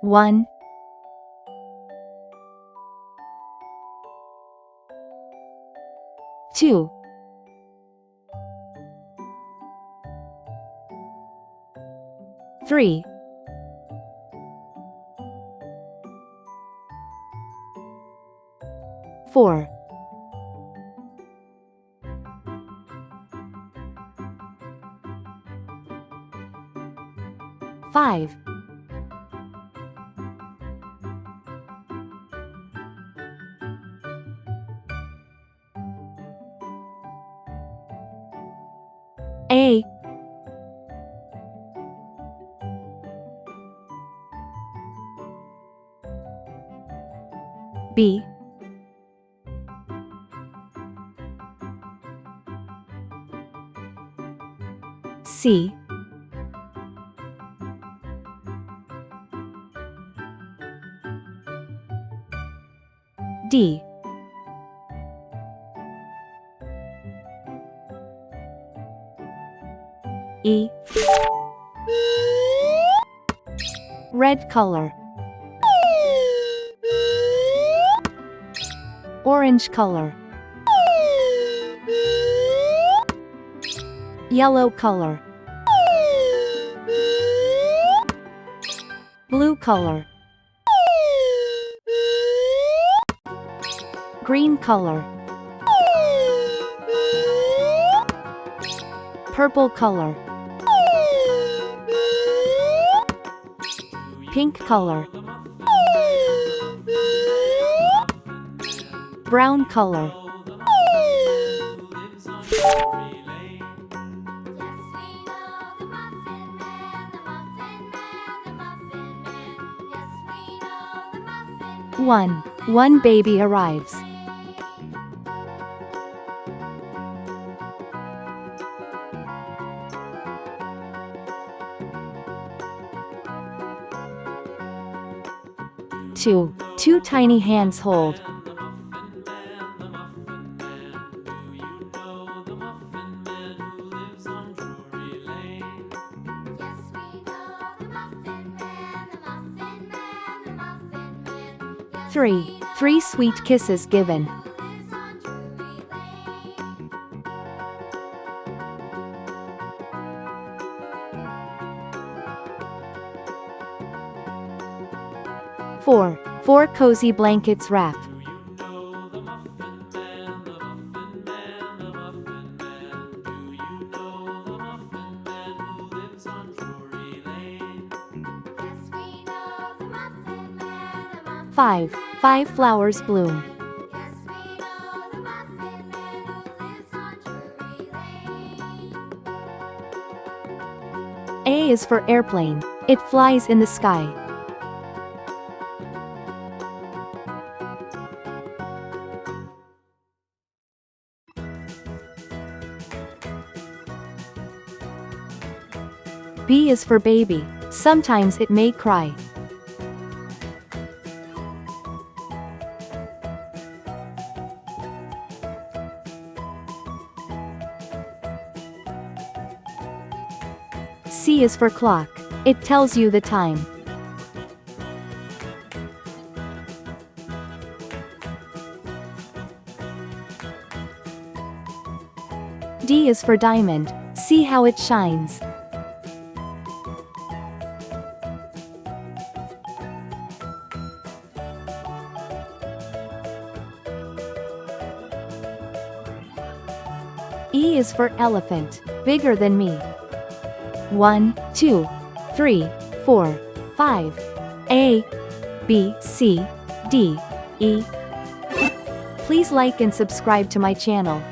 1, 2, 3, 4, 5, 8, B, C, D, E, red color, orange color, yellow color, blue color, green color, purple color, pink color, brown color, One baby arrives. 2, two tiny hands hold. 3, three sweet kisses given. 4, four cozy blankets wrap. 5, five flowers bloom. 'A' is for airplane. It flies in the sky. 'B' is for baby. Sometimes it may cry. 'C' is for clock. It tells you the time. 'D' is for diamond. See how it shines. 'E' is for elephant. Bigger than me. 1, 2, 3, 4, 5. A, B, C, D, E. Please like and subscribe to my channel.